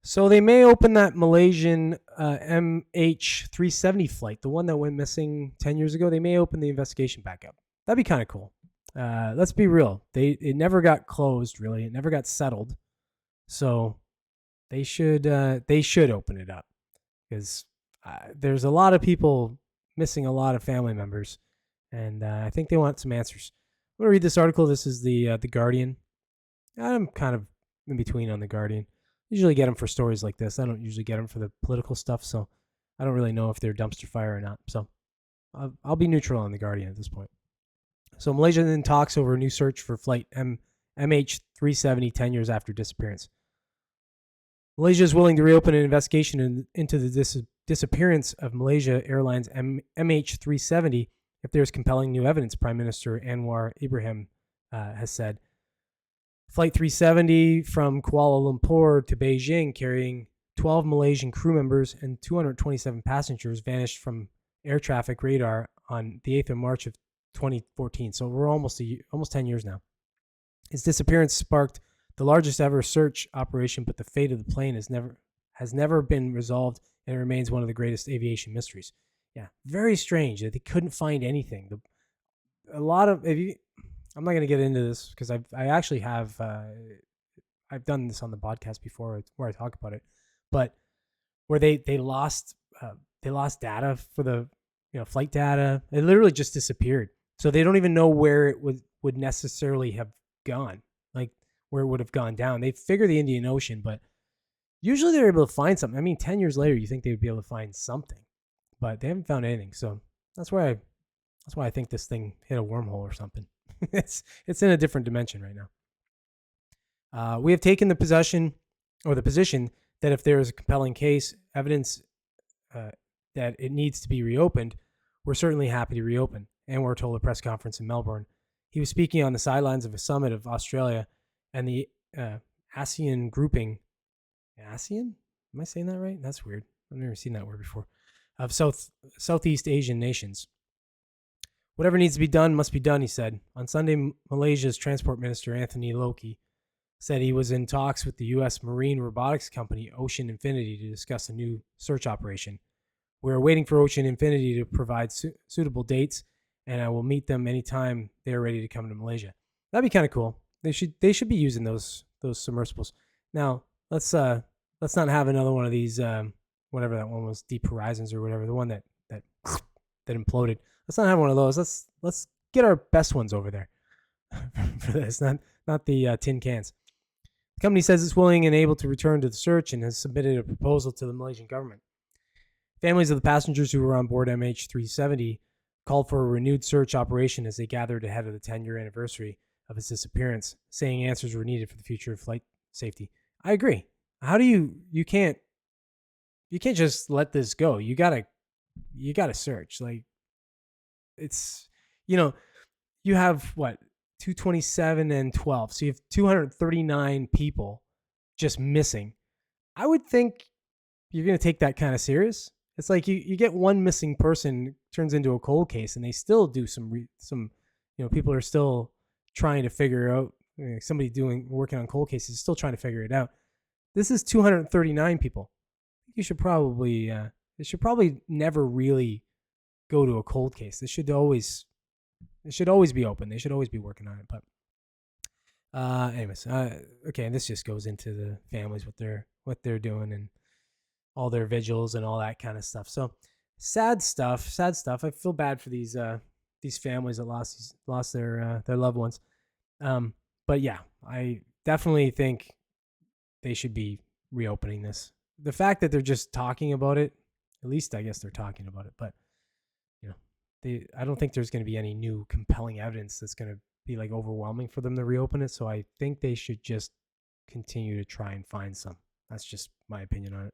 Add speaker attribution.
Speaker 1: So they may open that Malaysian MH370 flight, the one that went missing 10 years ago. They may open the investigation back up. That'd be kind of cool. Let's be real. It never got closed, really. It never got settled. So they should open it up because there's a lot of people missing a lot of family members, and I think they want some answers. I'm going to read this article. This is the Guardian. I'm kind of in between on the Guardian. Usually get them for stories like this. I don't usually get them for the political stuff, so I don't really know if they're dumpster fire or not. So I'll be neutral on the Guardian at this point. So Malaysia then talks over a new search for flight MH370 10 years after disappearance. Malaysia is willing to reopen an investigation into the disappearance of Malaysia Airlines MH370 if there's compelling new evidence, Prime Minister Anwar Ibrahim has said. Flight 370 from Kuala Lumpur to Beijing, carrying 12 Malaysian crew members and 227 passengers, vanished from air traffic radar on the 8th of March of 2014. So we're almost 10 years now. Its disappearance sparked the largest ever search operation, but the fate of the plane has never been resolved, and it remains one of the greatest aviation mysteries. Yeah, very strange that they couldn't find anything. I'm not going to get into this because I actually have I've done this on the podcast before where I talk about it, but where they lost data for the flight data. It literally just disappeared. So they don't even know where it would necessarily have gone, like where it would have gone down. They figure the Indian Ocean, but usually they're able to find something. I mean, 10 years later, you think they would be able to find something, but they haven't found anything. So that's why I think this thing hit a wormhole or something. it's in a different dimension right now. We have taken the position that if there is a compelling case, evidence that it needs to be reopened, we're certainly happy to reopen. Anwar told a press conference in Melbourne. He was speaking on the sidelines of a summit of Australia and the ASEAN grouping. ASEAN? Am I saying that right? That's weird. I've never seen that word before. Of Southeast Asian nations. Whatever needs to be done must be done, he said. On Sunday, Malaysia's Transport Minister Anthony Loki said he was in talks with the U.S. marine robotics company Ocean Infinity to discuss a new search operation. We're waiting for Ocean Infinity to provide suitable dates, and I will meet them anytime they are ready to come to Malaysia. That'd be kind of cool. They should be using those submersibles. Now, let's not have another one of these whatever that one was, Deep Horizons or whatever, the one that imploded. Let's not have one of those. Let's get our best ones over there for this, not the tin cans. The company says it's willing and able to return to the search and has submitted a proposal to the Malaysian government. Families of the passengers who were on board MH370 called for a renewed search operation as they gathered ahead of the 10-year anniversary of its disappearance, saying answers were needed for the future of flight safety. I agree. How do you can't just let this go. You gotta search. Like, it's, you have what, 227 and 12. So you have 239 people just missing. I would think you're going to take that kind of serious. It's like you get one missing person, turns into a cold case, and they still do some people are still trying to figure out, somebody working on cold cases is still trying to figure it out. This is 239 people. It should probably never really go to a cold case. It should always be open. They should always be working on it. But anyways, okay, and this just goes into the families, what they're doing and all their vigils and all that kind of stuff. So sad stuff. I feel bad for these families that lost their loved ones. But yeah, I definitely think they should be reopening this. The fact that they're just talking about it, at least I guess they're talking about it, but I don't think there's going to be any new compelling evidence that's going to be like overwhelming for them to reopen it. So I think they should just continue to try and find some. That's just my opinion on it.